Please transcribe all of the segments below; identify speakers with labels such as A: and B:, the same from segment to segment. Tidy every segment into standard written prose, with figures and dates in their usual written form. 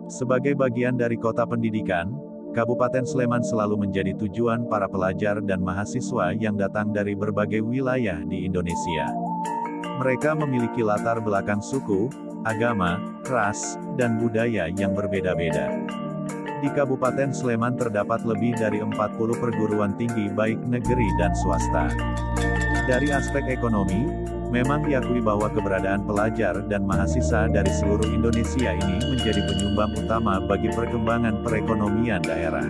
A: Sebagai bagian dari kota pendidikan, Kabupaten Sleman selalu menjadi tujuan para pelajar dan mahasiswa yang datang dari berbagai wilayah di Indonesia. Mereka memiliki latar belakang suku, agama, ras, dan budaya yang berbeda-beda. Di Kabupaten Sleman terdapat lebih dari 40 perguruan tinggi baik negeri dan swasta. Dari aspek ekonomi, memang diakui bahwa keberadaan pelajar dan mahasiswa dari seluruh Indonesia ini menjadi penyumbang utama bagi perkembangan perekonomian daerah.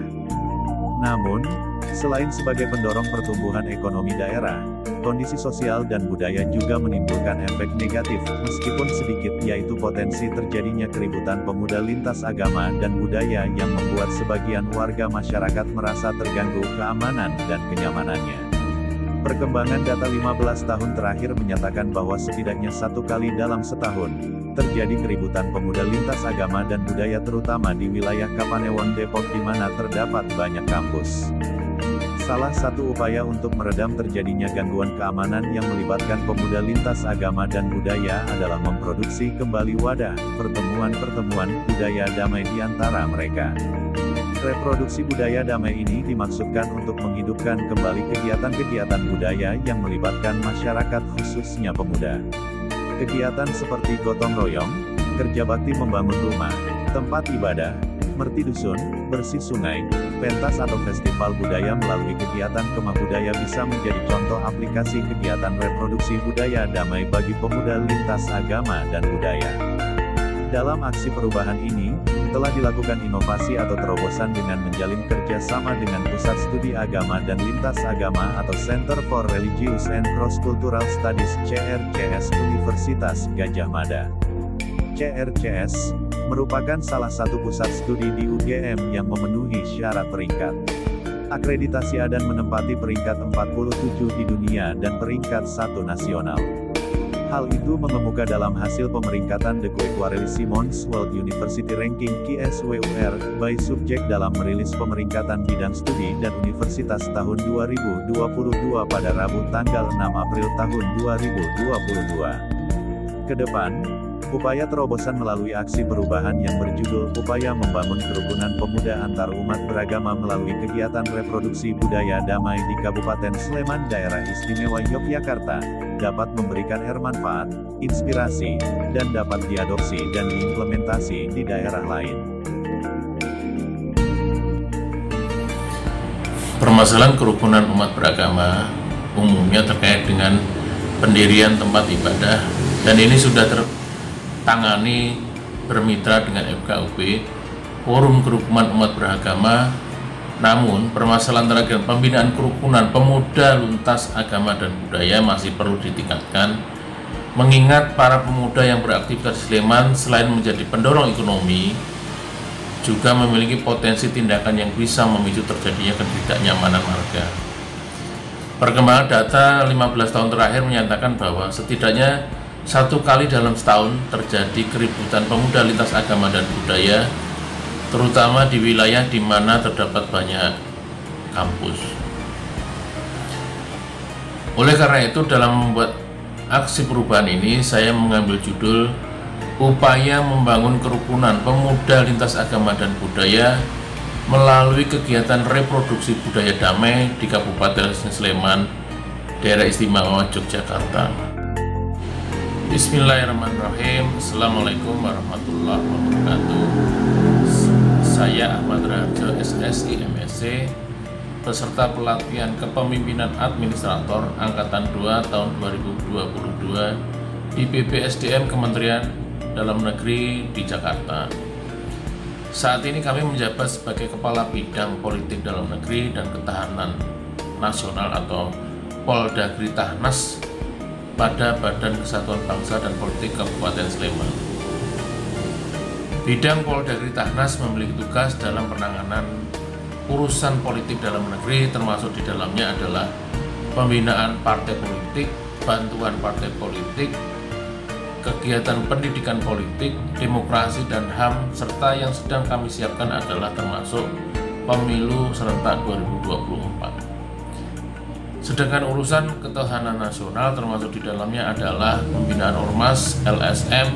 A: Namun, selain sebagai pendorong pertumbuhan ekonomi daerah, kondisi sosial dan budaya juga menimbulkan efek negatif, meskipun sedikit, yaitu potensi terjadinya keributan pemuda lintas agama dan budaya yang membuat sebagian warga masyarakat merasa terganggu keamanan dan kenyamanannya. Perkembangan data 15 tahun terakhir menyatakan bahwa setidaknya 1 kali dalam setahun, terjadi keributan pemuda lintas agama dan budaya terutama di wilayah Kapanewon Depok di mana terdapat banyak kampus. Salah satu upaya untuk meredam terjadinya gangguan keamanan yang melibatkan pemuda lintas agama dan budaya adalah memproduksi kembali wadah pertemuan-pertemuan budaya damai di antara mereka. Reproduksi budaya damai ini dimaksudkan untuk menghidupkan kembali kegiatan-kegiatan budaya yang melibatkan masyarakat khususnya pemuda. Kegiatan seperti gotong royong, kerja bakti membangun rumah, tempat ibadah, merti dusun, bersih sungai, pentas atau festival budaya melalui kegiatan kemah budaya bisa menjadi contoh aplikasi kegiatan reproduksi budaya damai bagi pemuda lintas agama dan budaya. Dalam aksi perubahan ini, telah dilakukan inovasi atau terobosan dengan menjalin kerjasama dengan Pusat Studi Agama dan Lintas Agama atau Center for Religious and Cross-Cultural Studies CRCS Universitas Gadjah Mada. CRCS merupakan salah satu pusat studi di UGM yang memenuhi syarat peringkat akreditasi A dan menempati peringkat 47 di dunia dan peringkat 1 nasional. Hal itu mengemuka dalam hasil pemeringkatan The Quequarelli Simons World University Ranking QSWUR by Subject dalam merilis pemeringkatan bidang studi dan universitas tahun 2022 pada Rabu tanggal 6 April tahun 2022. Kedepan, upaya terobosan melalui aksi perubahan yang berjudul Upaya Membangun Kerukunan Pemuda Antar Umat Beragama melalui kegiatan reproduksi budaya damai di Kabupaten Sleman Daerah Istimewa Yogyakarta, dapat memberikan manfaat, inspirasi, dan dapat diadopsi dan diimplementasi di daerah lain.
B: Permasalahan kerukunan umat beragama umumnya terkait dengan pendirian tempat ibadah, dan ini sudah tertangani bermitra dengan FKUP, Forum Kerukunan Umat Beragama. Namun, permasalahan terkait pembinaan kerukunan pemuda lintas agama dan budaya masih perlu ditingkatkan, mengingat para pemuda yang beraktivitas di Sleman selain menjadi pendorong ekonomi, juga memiliki potensi tindakan yang bisa memicu terjadinya ketidaknyamanan warga. Perkembangan data 15 tahun terakhir menyatakan bahwa setidaknya 1 kali dalam setahun terjadi keributan pemuda lintas agama dan budaya, terutama di wilayah di mana terdapat banyak kampus. Oleh karena itu, dalam membuat aksi perubahan ini, saya mengambil judul Upaya Membangun Kerukunan Pemuda Lintas Agama dan Budaya melalui kegiatan reproduksi budaya damai di Kabupaten Sleman, Daerah Istimewa Yogyakarta. Bismillahirrahmanirrahim. Assalamualaikum warahmatullahi wabarakatuh. Saya Ahmad Raharjo, SSI MSc, peserta pelatihan Kepemimpinan Administrator Angkatan 2 tahun 2022 di BPSDM Kementerian Dalam Negeri di Jakarta. Saat ini kami menjabat sebagai Kepala Bidang Politik Dalam Negeri dan Ketahanan Nasional atau Poldagritahnas pada Badan Kesatuan Bangsa dan Politik Kabupaten Sleman. Bidang Poldagritahnas memiliki tugas dalam penanganan urusan politik dalam negeri, termasuk di dalamnya adalah pembinaan partai politik, bantuan partai politik, kegiatan pendidikan politik, demokrasi dan HAM, serta yang sedang kami siapkan adalah termasuk pemilu serentak 2024. Sedangkan urusan ketahanan nasional termasuk di dalamnya adalah pembinaan ormas, LSM,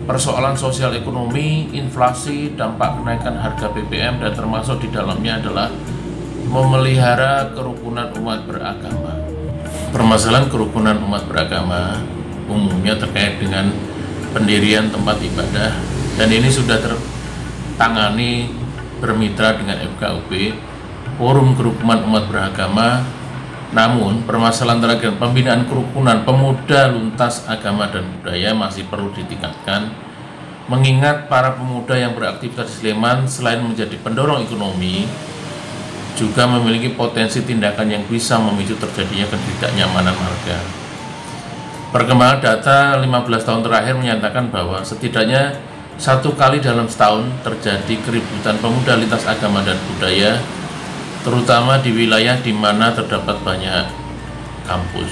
B: persoalan sosial ekonomi, inflasi, dampak kenaikan harga BBM, dan termasuk di dalamnya adalah memelihara kerukunan umat beragama. Permasalahan kerukunan umat beragama umumnya terkait dengan pendirian tempat ibadah, dan ini sudah tertangani bermitra dengan FKUB, Forum Kerukunan Umat Beragama. Namun, permasalahan terkait pembinaan kerukunan pemuda lintas agama dan budaya masih perlu ditingkatkan, mengingat para pemuda yang beraktivitas di Sleman selain menjadi pendorong ekonomi, juga memiliki potensi tindakan yang bisa memicu terjadinya ketidaknyamanan warga. Perkembangan data 15 tahun terakhir menyatakan bahwa setidaknya 1 kali dalam setahun terjadi keributan pemuda lintas agama dan budaya, terutama di wilayah di mana terdapat banyak kampus.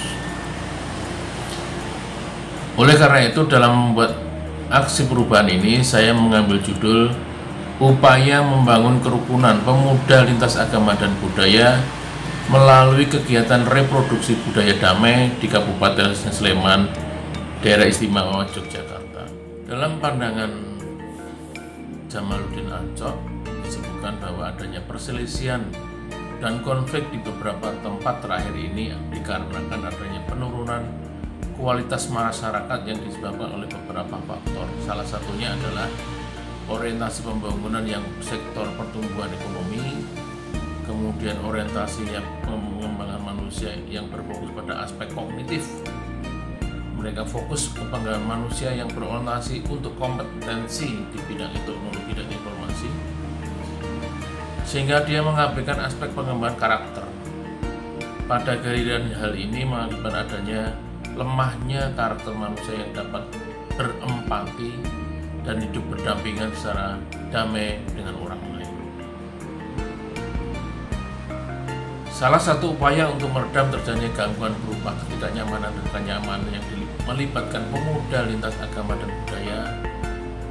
B: Oleh karena itu, dalam membuat aksi perubahan ini, saya mengambil judul Upaya Membangun Kerukunan Pemuda Lintas Agama dan Budaya melalui kegiatan reproduksi budaya damai di Kabupaten Sleman, Daerah Istimewa Yogyakarta. Dalam pandangan Jamaluddin Ancok, disebutkan bahwa adanya perselisihan dan konflik di beberapa tempat terakhir ini dikarenakan adanya penurunan kualitas masyarakat yang disebabkan oleh beberapa faktor. Salah satunya adalah orientasi pembangunan yang sektor pertumbuhan ekonomi, kemudian orientasinya pengembangan manusia yang berfokus pada aspek kognitif. Mereka fokus ke pengembangan manusia yang berorientasi untuk kompetensi di bidang teknologi dan informasi, sehingga dia mengabaikan aspek pengembangan karakter. Pada giliran hal ini mengakibatkan adanya lemahnya karakter manusia yang dapat berempati dan hidup berdampingan secara damai dengan orang lain. Salah satu upaya untuk meredam terjadinya gangguan berupa ketidaknyamanan dan kenyamanan yang melibatkan pemuda lintas agama dan budaya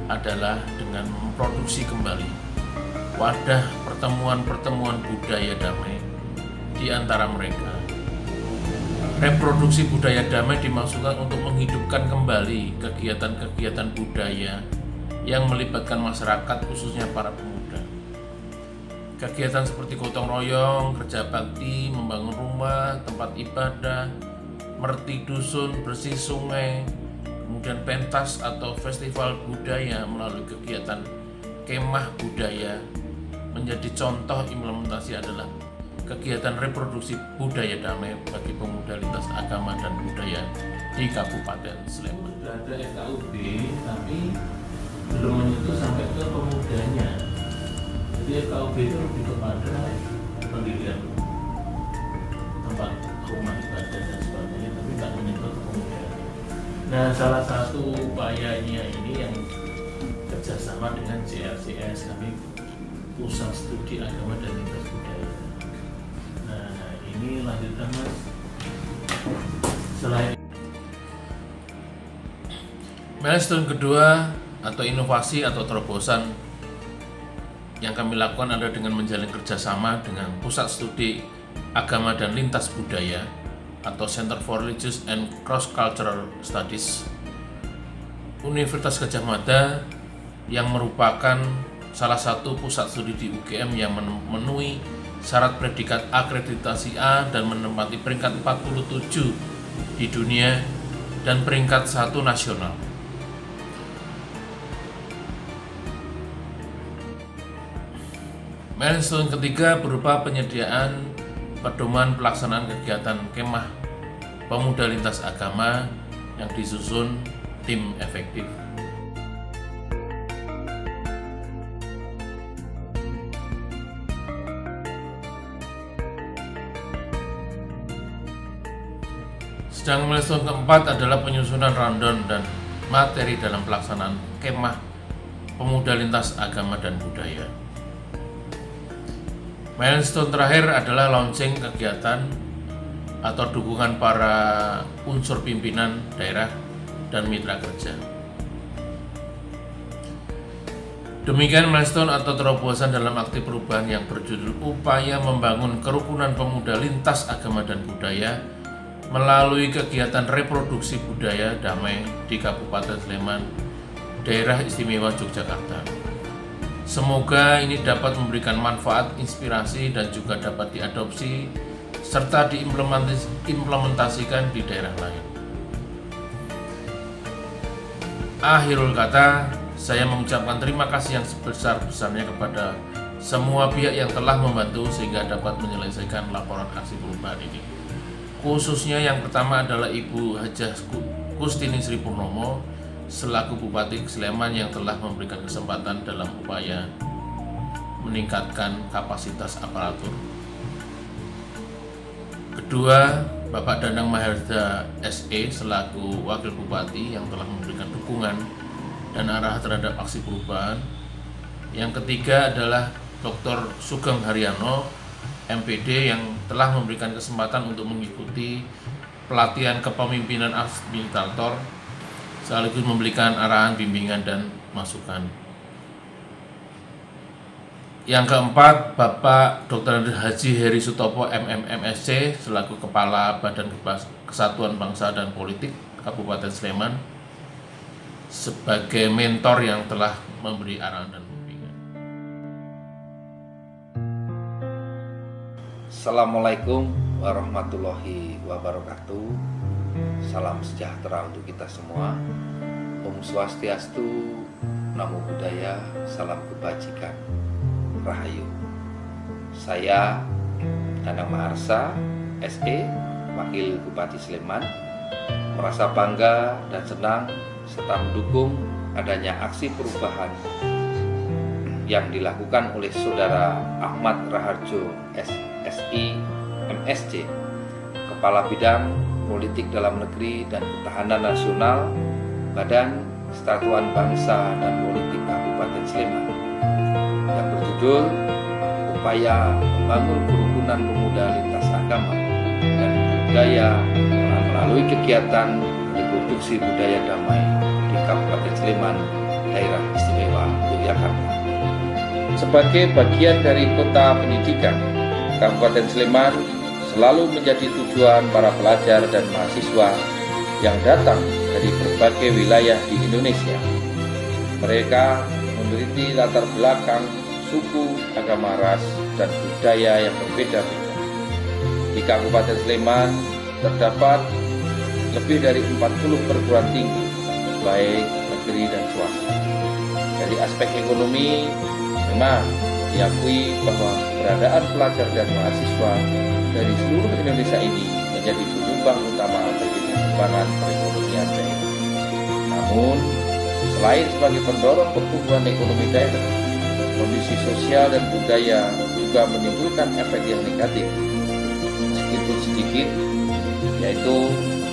B: adalah dengan memproduksi kembali wadah pertemuan-pertemuan budaya damai di antara mereka. Reproduksi budaya damai dimaksudkan untuk menghidupkan kembali kegiatan-kegiatan budaya yang melibatkan masyarakat, khususnya para pemuda. Kegiatan seperti gotong royong, kerja bakti, membangun rumah, tempat ibadah, merti dusun, bersih sungai, kemudian pentas atau festival budaya melalui kegiatan kemah budaya menjadi contoh implementasi adalah kegiatan reproduksi budaya damai bagi pemuda lintas agama dan budaya di Kabupaten Sleman. Sudah ada FKUB, tapi belum menyentuh sampai ke pemudanya. Jadi FKUB itu lebih kepada pendirian tempat rumah ibadah dan sebagainya, tapi tak menyentuh ke pemudanya. Nah, salah satu upayanya ini yang kerjasama dengan JLCS, kami Pusat Studi Agama dan Lintas Budaya. Nah, ini lanjutkan Mas. Selain milestone kedua atau inovasi atau terobosan yang kami lakukan adalah dengan menjalin kerjasama dengan Pusat Studi Agama dan Lintas Budaya atau Center for Religious and Cross Cultural Studies Universitas Gadjah Mada, yang merupakan salah satu pusat studi di UGM yang memenuhi syarat predikat akreditasi A dan menempati peringkat 47 di dunia dan peringkat 1 nasional. Milestone ketiga berupa penyediaan pedoman pelaksanaan kegiatan kemah pemuda lintas agama yang disusun tim efektif. Sedang milestone keempat adalah penyusunan rundown dan materi dalam pelaksanaan kemah pemuda lintas agama dan budaya. Milestone terakhir adalah launching kegiatan atau dukungan para unsur pimpinan daerah dan mitra kerja. Demikian milestone atau terobosan dalam aksi perubahan yang berjudul Upaya Membangun Kerukunan Pemuda Lintas Agama dan Budaya melalui kegiatan reproduksi budaya damai di Kabupaten Sleman, Daerah Istimewa Yogyakarta. Semoga ini dapat memberikan manfaat, inspirasi, dan juga dapat diadopsi serta diimplementasikan di daerah lain. Akhirul kata, saya mengucapkan terima kasih yang sebesar-besarnya kepada semua pihak yang telah membantu sehingga dapat menyelesaikan laporan aksi perubahan ini. Khususnya yang pertama adalah Ibu Hajah Kustini Sri Purnomo selaku Bupati Sleman yang telah memberikan kesempatan dalam upaya meningkatkan kapasitas aparatur. Kedua, Bapak Danang Maherda SE selaku Wakil Bupati yang telah memberikan dukungan dan arah terhadap aksi perubahan. Yang ketiga adalah Dr. Sugeng Haryono MPD yang telah memberikan kesempatan untuk mengikuti pelatihan kepemimpinan administrator sekaligus memberikan arahan, bimbingan, dan masukan. Yang keempat, Bapak Dr. Haji Heri Sutopo MMMSC selaku Kepala Badan Kesatuan Bangsa dan Politik Kabupaten Sleman sebagai mentor yang telah memberi arahan dan bimbingan.
C: Assalamualaikum warahmatullahi wabarakatuh. Salam sejahtera untuk kita semua. Om Swastiastu, Namo Buddhaya, salam kebajikan, Rahayu. Saya Danang Maharsa SE, Wakil Bupati Sleman, merasa bangga dan senang serta mendukung adanya aksi perubahan yang dilakukan oleh Saudara Ahmad Raharjo SI MSc, Kepala Bidang Politik Dalam Negeri dan Pertahanan Nasional Badan Kesatuan Bangsa dan Politik Kabupaten Sleman, yang berjudul Upaya Membangun Kerukunan Pemuda Lintas Agama dan Budaya melalui kegiatan reproduksi budaya damai di Kabupaten Sleman, Daerah Istimewa Yogyakarta. Sebagai bagian dari kota pendidikan, Kabupaten Sleman selalu menjadi tujuan para pelajar dan mahasiswa yang datang dari berbagai wilayah di Indonesia. Mereka memiliki latar belakang, suku, agama, ras, dan budaya yang berbeda-beda. Di Kabupaten Sleman terdapat lebih dari 40 perguruan tinggi, baik negeri dan swasta. Dari aspek ekonomi, memang diakui bahwa keberadaan pelajar dan mahasiswa dari seluruh Indonesia ini menjadi penyumbang utama bagi perkembangan perekonomian daerah. Namun, selain sebagai pendorong pertumbuhan ekonomi daerah, kondisi sosial dan budaya juga menimbulkan efek yang negatif, meskipun sedikit, yaitu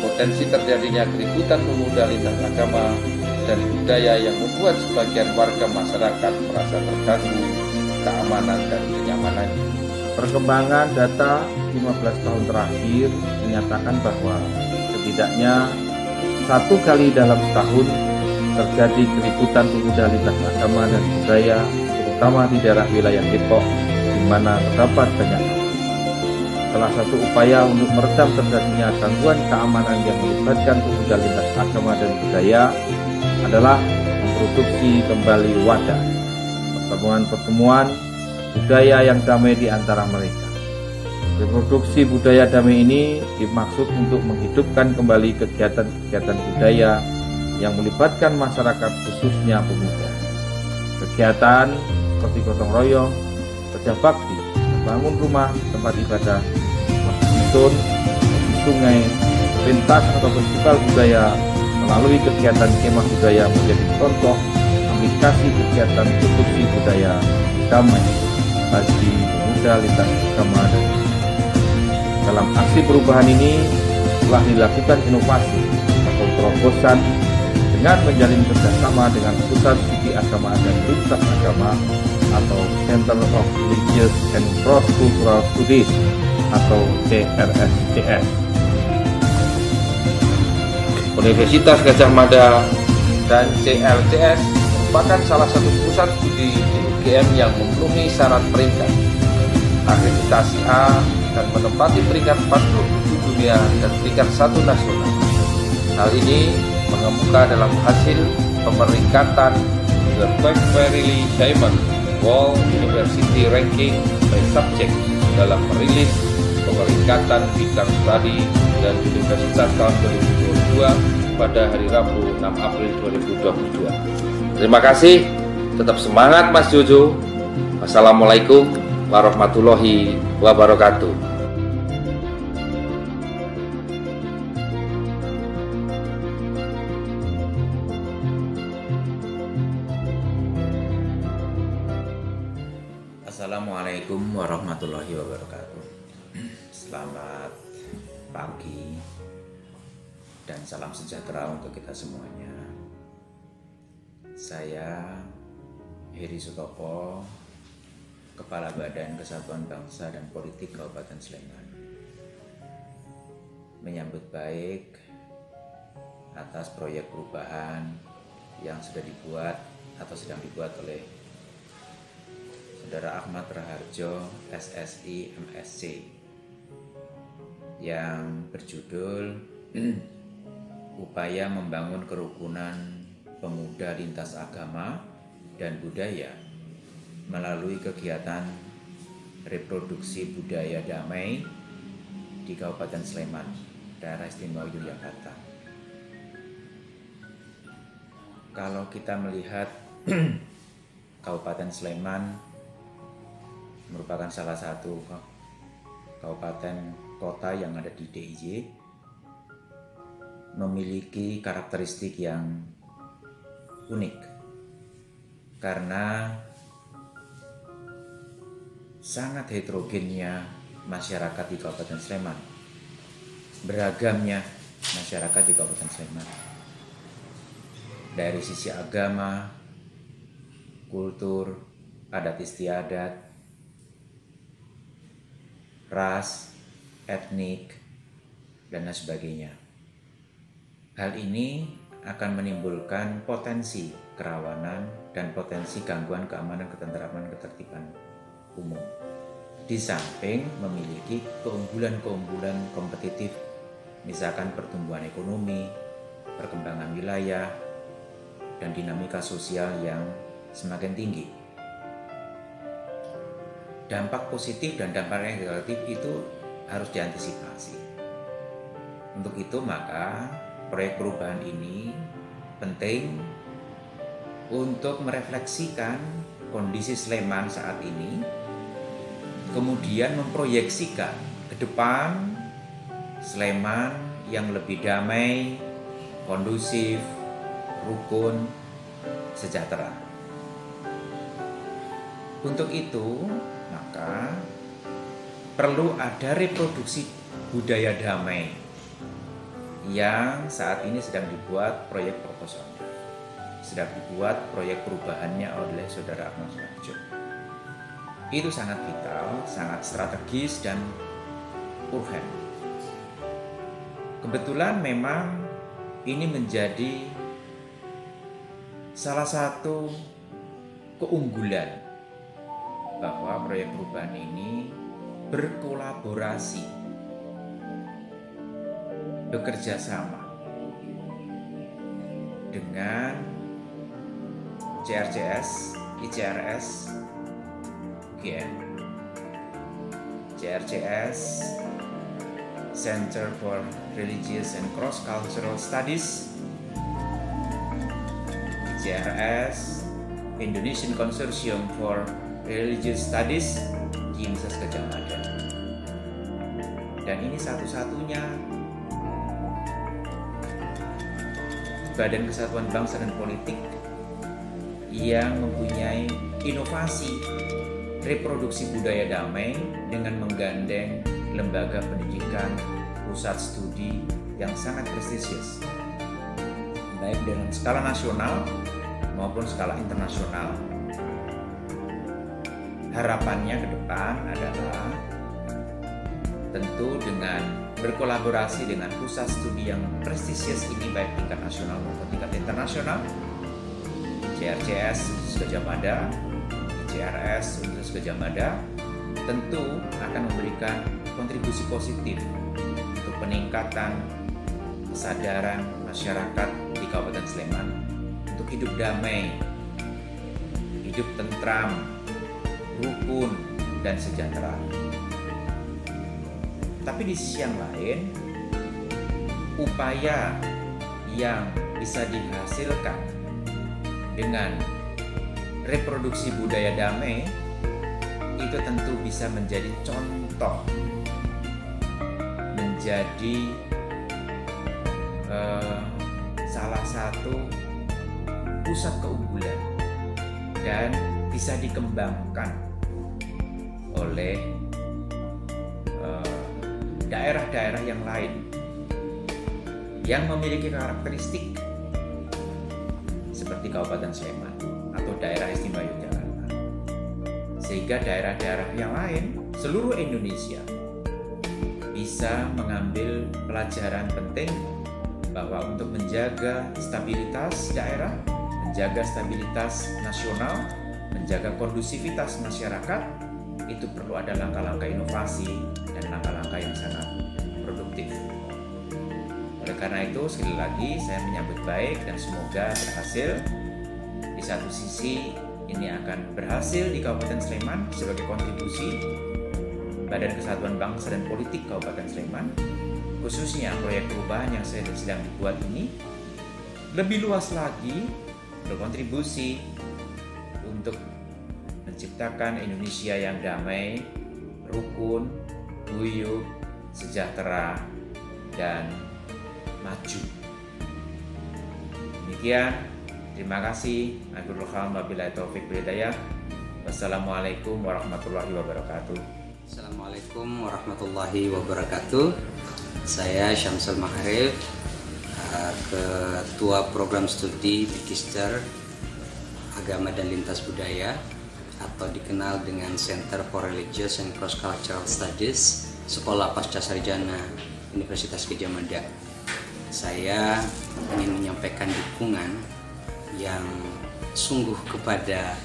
C: potensi terjadinya keributan pemuda lintas agama dan budaya yang membuat sebagian warga masyarakat merasa terganggu keamanan dan kenyamanannya.
D: Perkembangan data 15 tahun terakhir menyatakan bahwa setidaknya 1 kali dalam setahun terjadi keributan pemuda lintas agama dan budaya, terutama di daerah wilayah Depok, di mana terdapat banyak kasus. Salah satu upaya untuk meredam terjadinya gangguan keamanan yang melibatkan pemuda lintas agama dan budaya adalah memproduksi kembali wadah pertemuan-pertemuan budaya yang damai di antara mereka. Reproduksi budaya damai ini dimaksud untuk menghidupkan kembali kegiatan-kegiatan budaya yang melibatkan masyarakat, khususnya pemuda. Kegiatan seperti gotong royong, kerja bakti, membangun rumah, tempat ibadah, menyusun sungai, pentas atau festival budaya melalui kegiatan kemah budaya menjadi contoh aplikasi kegiatan produksi budaya damai bagi pemuda lintas agama. Dalam aksi perubahan ini telah dilakukan inovasi atau terobosan dengan menjalin kerjasama dengan Pusat Studi Agama dan Lintas Agama atau Center of Religious and Cross Cultural Studies atau CRSCS.
C: Universitas Gadjah Mada dan CRCS merupakan salah satu pusat studi di UGM yang memenuhi syarat peringkat akreditasi A dan menempati peringkat 47 dunia dan peringkat 1 nasional. Hal ini mengemuka dalam hasil pemeringkatan The Quacquarelli Diamond World University Ranking by Subject dalam merilis pemeringkatan bidang studi dan universitas tahun 2022 pada hari Rabu 6 April 2022. Terima kasih, tetap semangat Mas Jojo. Wassalamualaikum warahmatullahi wabarakatuh.
E: Assalamualaikum warahmatullahi wabarakatuh. Selamat pagi dan salam sejahtera untuk kita semuanya. Saya Heri Sutopo, Kepala Badan Kesatuan Bangsa dan Politik Kabupaten Sleman, menyambut baik atas proyek perubahan yang sudah dibuat atau sedang dibuat oleh Saudara Ahmad Raharjo, SSI MSc, yang berjudul Upaya Membangun Kerukunan Pemuda Lintas Agama dan Budaya melalui kegiatan reproduksi budaya damai di Kabupaten Sleman, Daerah Istimewa Yogyakarta. Kalau kita melihat Kabupaten Sleman merupakan salah satu kabupaten kota yang ada di DIY, memiliki karakteristik yang unik karena sangat heterogennya masyarakat di Kabupaten Sleman, beragamnya masyarakat di Kabupaten Sleman dari sisi agama, kultur, adat istiadat, ras, etnik, dan lain sebagainya. Hal ini akan menimbulkan potensi kerawanan dan potensi gangguan keamanan, ketentraman, ketertiban umum. Di samping memiliki keunggulan-keunggulan kompetitif, misalkan pertumbuhan ekonomi, perkembangan wilayah, dan dinamika sosial yang semakin tinggi. Dampak positif dan dampak negatif itu harus diantisipasi. Untuk itu maka proyek perubahan ini penting untuk merefleksikan kondisi Sleman saat ini, kemudian memproyeksikan ke depan Sleman yang lebih damai, kondusif, rukun, sejahtera. Untuk itu maka perlu ada reproduksi budaya damai yang saat ini sedang dibuat proyek proposalnya, sedang dibuat proyek perubahannya oleh Saudara Ahmad Raharjo. Itu sangat vital, sangat strategis dan urgen. Kebetulan memang ini menjadi salah satu keunggulan bahwa proyek perubahan ini berkolaborasi, bekerja sama dengan CRCS, ICRS, UGM, CRCS, Center for Religious and Cross-Cultural Studies, ICRS, Indonesian Consortium for Religious Studies di Universitas Gadjah Mada. Dan ini satu-satunya Badan Kesatuan Bangsa dan Politik yang mempunyai inovasi reproduksi budaya damai dengan menggandeng lembaga pendidikan, pusat studi yang sangat prestisius, baik dalam skala nasional maupun skala internasional. Harapannya ke depan adalah tentu dengan berkolaborasi dengan pusat studi yang prestisius ini, baik tingkat nasional maupun tingkat internasional, CRCS Gadjah Mada, ICRS Universitas Gadjah Mada, tentu akan memberikan kontribusi positif untuk peningkatan kesadaran masyarakat di Kabupaten Sleman untuk hidup damai, hidup tentram, rukun, dan sejahtera. Tapi di sisi yang lain, upaya yang bisa dihasilkan dengan reproduksi budaya damai itu tentu bisa menjadi contoh, menjadi salah satu pusat keunggulan dan bisa dikembangkan oleh daerah-daerah yang lain yang memiliki karakteristik seperti Kabupaten Sleman atau daerah istimewa Yogyakarta, sehingga daerah-daerah yang lain seluruh Indonesia bisa mengambil pelajaran penting bahwa untuk menjaga stabilitas daerah, menjaga stabilitas nasional, menjaga kondusivitas masyarakat, itu perlu ada langkah-langkah inovasi dan langkah-langkah yang sangat produktif. Oleh karena itu, sekali lagi saya menyambut baik dan semoga berhasil. Di satu sisi ini akan berhasil di Kabupaten Sleman sebagai kontribusi Badan Kesatuan Bangsa dan Politik Kabupaten Sleman, khususnya proyek perubahan yang sedang dibuat ini lebih luas lagi berkontribusi untuk menciptakan Indonesia yang damai, rukun, guyup, sejahtera, dan maju. Demikian, terima kasih. Wabillahi taufiq wal hidayah. Wassalamualaikum warahmatullahi wabarakatuh.
F: Assalamualaikum warahmatullahi wabarakatuh. Saya Syamsul Maharif, Ketua Program Studi Magister Agama dan Lintas Budaya atau dikenal dengan Center for Religious and Cross Cultural Studies Sekolah Pasca Sarjana Universitas Gadjah Mada. Saya ingin menyampaikan dukungan yang sungguh kepada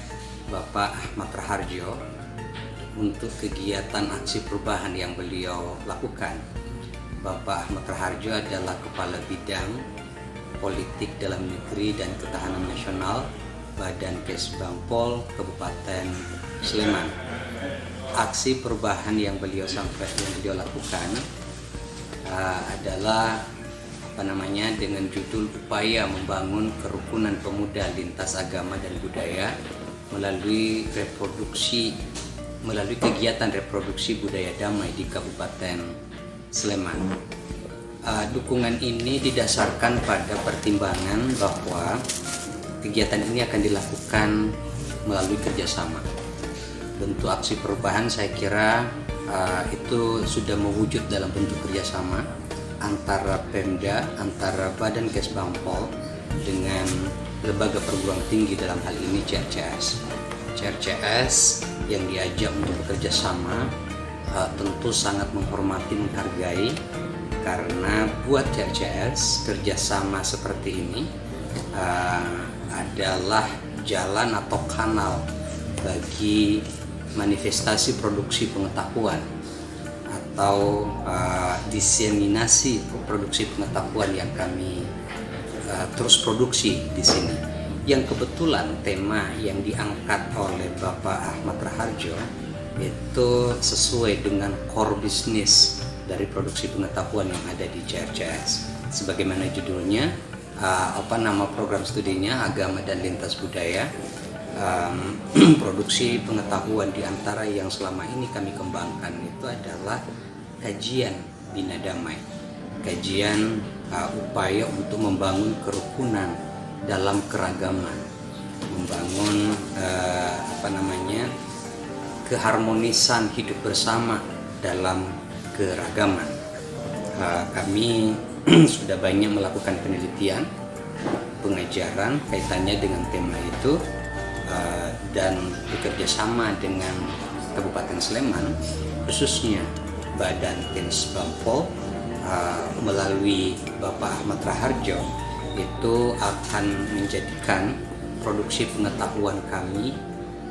F: Bapak Ahmad Raharjo untuk kegiatan aksi perubahan yang beliau lakukan. Bapak Ahmad Raharjo adalah Kepala Bidang Politik Dalam Negeri dan Ketahanan Nasional Badan Kesbangpol Kabupaten Sleman. Aksi perubahan yang beliau lakukan adalah dengan judul upaya membangun kerukunan pemuda lintas agama dan budaya melalui kegiatan reproduksi budaya damai di Kabupaten Sleman. Dukungan ini didasarkan pada pertimbangan bahwa kegiatan ini akan dilakukan melalui kerjasama. Bentuk aksi perubahan saya kira itu sudah mewujud dalam bentuk kerjasama antara Pemda, antara Badan Kesbangpol dengan lembaga perguruan tinggi, dalam hal ini CRCS. CRCS yang diajak untuk bekerja sama tentu sangat menghormati, menghargai, karena buat CRCS kerjasama seperti ini adalah jalan atau kanal bagi manifestasi produksi pengetahuan atau diseminasi produksi pengetahuan yang kami terus produksi di sini. Yang kebetulan tema yang diangkat oleh Bapak Ahmad Raharjo itu sesuai dengan core business dari produksi pengetahuan yang ada di CRCS. Sebagaimana judulnya, nama program studinya Agama dan Lintas Budaya. Produksi pengetahuan di antara yang selama ini kami kembangkan itu adalah kajian bina damai, kajian upaya untuk membangun kerukunan dalam keragaman, membangun keharmonisan hidup bersama dalam keragaman. Kami sudah banyak melakukan penelitian, pengajaran kaitannya dengan tema itu, dan bekerja sama dengan Kabupaten Sleman, khususnya Badan Kesbangpol melalui Bapak Ahmad Raharjo, itu akan menjadikan produksi pengetahuan kami,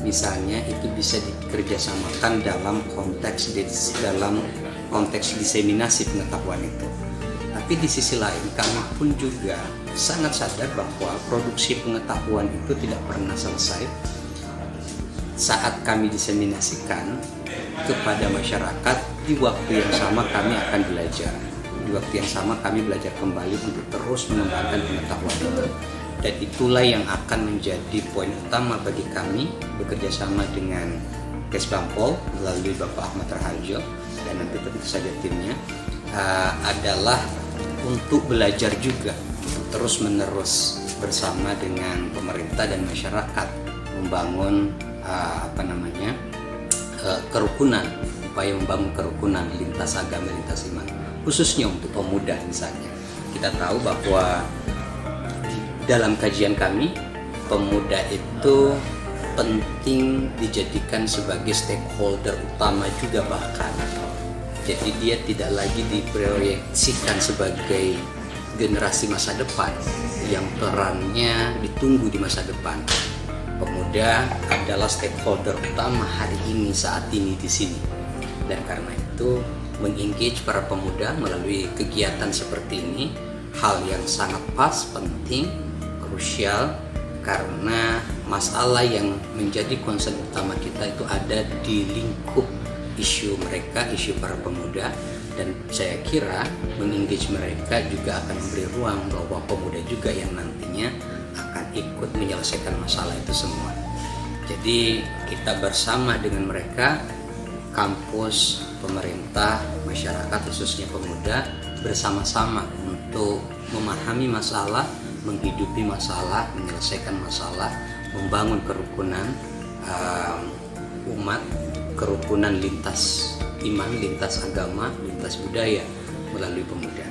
F: misalnya itu bisa dikerjasamakan dalam konteks diseminasi pengetahuan itu. Tapi di sisi lain kami pun juga sangat sadar bahwa produksi pengetahuan itu tidak pernah selesai. Saat kami diseminasikan kepada masyarakat, di waktu yang sama kami akan belajar. Di waktu yang sama kami belajar kembali untuk terus mengembangkan pengetahuan itu. Dan itulah yang akan menjadi poin utama bagi kami bekerja sama dengan Kesbangpol melalui Bapak Ahmad Raharjo dan nanti tentu saja timnya adalah untuk belajar juga, terus menerus bersama dengan pemerintah dan masyarakat membangun kerukunan, upaya membangun kerukunan lintas agama, lintas iman, khususnya untuk pemuda misalnya. Kita tahu bahwa dalam kajian kami, pemuda itu penting dijadikan sebagai stakeholder utama juga bahkan. Jadi dia tidak lagi diproyeksikan sebagai generasi masa depan yang perannya ditunggu di masa depan. Pemuda adalah stakeholder utama hari ini, saat ini di sini. Dan karena itu mengengage para pemuda melalui kegiatan seperti ini hal yang sangat pas, penting, krusial, karena masalah yang menjadi concern utama kita itu ada di lingkup isu mereka, isu para pemuda, dan saya kira mengengage mereka juga akan memberi ruang bahwa pemuda juga yang nantinya akan ikut menyelesaikan masalah itu semua. Jadi kita bersama dengan mereka, kampus, pemerintah, masyarakat khususnya pemuda, bersama-sama untuk memahami masalah, menghidupi masalah, menyelesaikan masalah, membangun kerukunan umat, kerukunan lintas iman, lintas agama, lintas budaya melalui pemuda.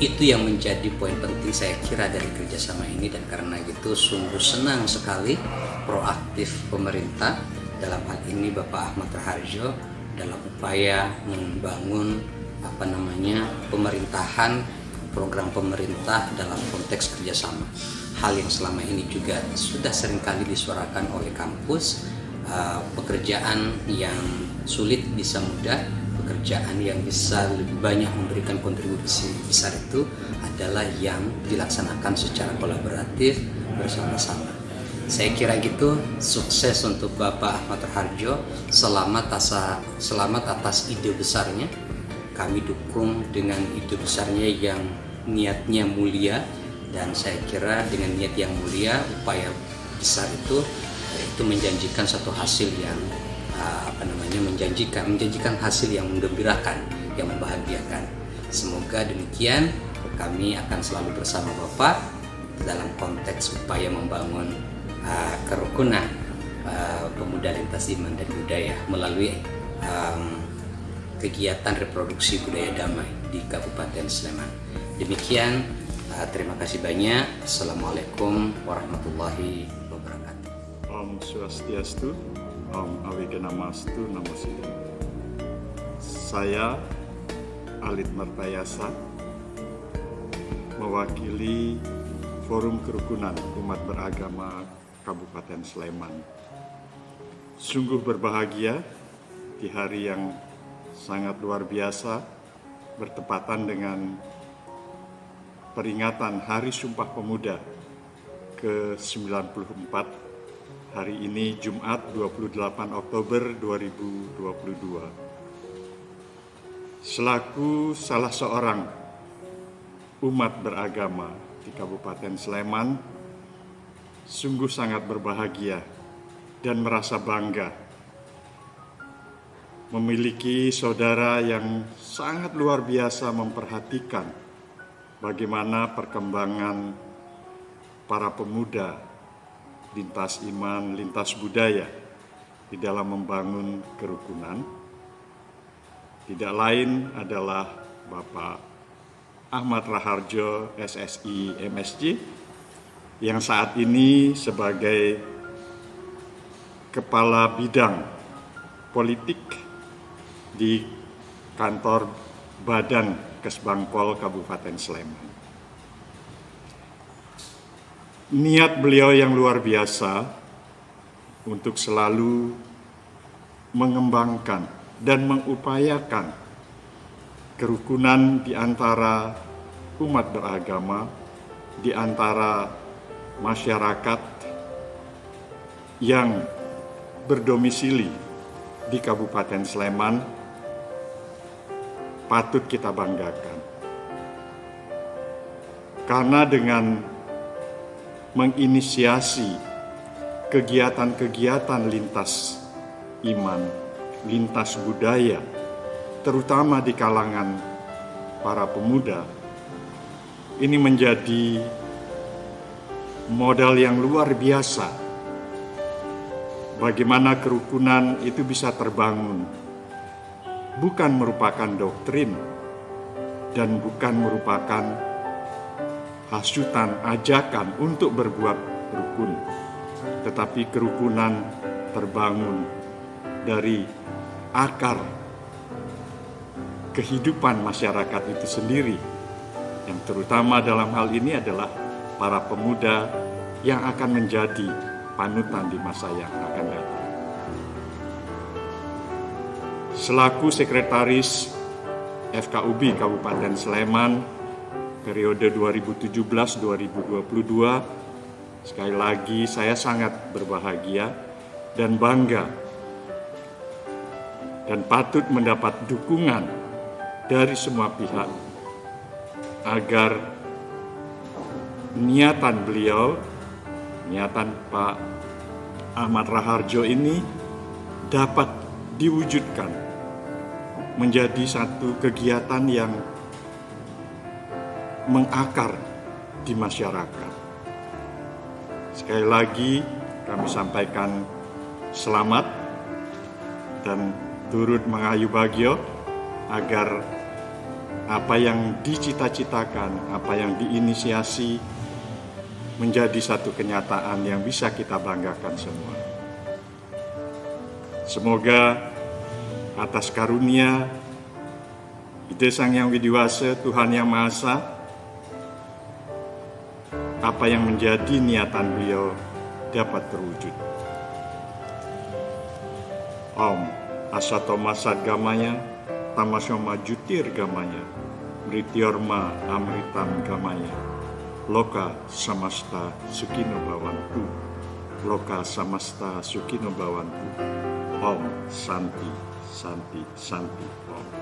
F: Itu yang menjadi poin penting saya kira dari kerjasama ini, dan karena itu sungguh senang sekali proaktif pemerintah, dalam hal ini Bapak Ahmad Raharjo, dalam upaya membangun pemerintahan, program pemerintah dalam konteks kerjasama. Hal yang selama ini juga sudah seringkali disuarakan oleh kampus, pekerjaan yang sulit bisa mudah, pekerjaan yang bisa lebih banyak memberikan kontribusi besar itu adalah yang dilaksanakan secara kolaboratif bersama-sama. Saya kira gitu, sukses untuk Bapak Ahmad Raharjo, selamat atas ide besarnya. Kami dukung dengan ide besarnya yang niatnya mulia, dan saya kira dengan niat yang mulia, upaya besar itu menjanjikan satu hasil yang menjanjikan hasil yang menggembirakan, yang membahagiakan. Semoga demikian, kami akan selalu bersama Bapak dalam konteks upaya membangun kerukunan pemuda lintas iman dan budaya melalui kegiatan reproduksi budaya damai di Kabupaten Sleman. Demikian, terima kasih banyak. Assalamualaikum warahmatullahi wabarakatuh.
G: Om Swastiastu, Om Awigenamastu, Namo Buddhaya. Saya Alit Martayasa, mewakili Forum Kerukunan Umat Beragama Kabupaten Sleman. Sungguh berbahagia di hari yang sangat luar biasa, bertepatan dengan peringatan Hari Sumpah Pemuda ke-94, hari ini Jumat 28 Oktober 2022. Selaku salah seorang umat beragama di Kabupaten Sleman, sungguh sangat berbahagia dan merasa bangga memiliki saudara yang sangat luar biasa memperhatikan bagaimana perkembangan para pemuda lintas iman, lintas budaya di dalam membangun kerukunan. Tidak lain adalah Bapak Ahmad Raharjo, SSI MSC, yang saat ini sebagai Kepala Bidang Politik di kantor Badan Kesbangpol Kabupaten Sleman. Niat beliau yang luar biasa untuk selalu mengembangkan dan mengupayakan kerukunan di antara umat beragama di antara masyarakat yang berdomisili di Kabupaten Sleman patut kita banggakan. Karena dengan menginisiasi kegiatan-kegiatan lintas iman, lintas budaya, terutama di kalangan para pemuda, ini menjadi modal yang luar biasa. Bagaimana kerukunan itu bisa terbangun, bukan merupakan doktrin dan bukan merupakan hasutan, ajakan untuk berbuat rukun, tetapi kerukunan terbangun dari akar kehidupan masyarakat itu sendiri, yang terutama dalam hal ini adalah para pemuda yang akan menjadi panutan di masa yang akan datang. Selaku Sekretaris FKUB Kabupaten Sleman periode 2017-2022, sekali lagi saya sangat berbahagia dan bangga dan patut mendapat dukungan dari semua pihak agar niatan beliau, niatan Pak Ahmad Raharjo ini dapat diwujudkan menjadi satu kegiatan yang mengakar di masyarakat. Sekali lagi kami sampaikan selamat dan turut mengayu bagio agar apa yang dicita-citakan, apa yang diinisiasi menjadi satu kenyataan yang bisa kita banggakan semua. Semoga atas karunia Ide Sang Hyang Widiwasa, Tuhan Yang Maha Esa, apa yang menjadi niatan beliau dapat terwujud. Om Asatoma Sadgamaya, Tamasyoma Jutir Gamaya, Mrityorma Amritam Gamaya, Loka Samasta Sukino Bhavantu, Loka Samasta Sukino Bhavantu. Om Santi, Santi, Santi, Om.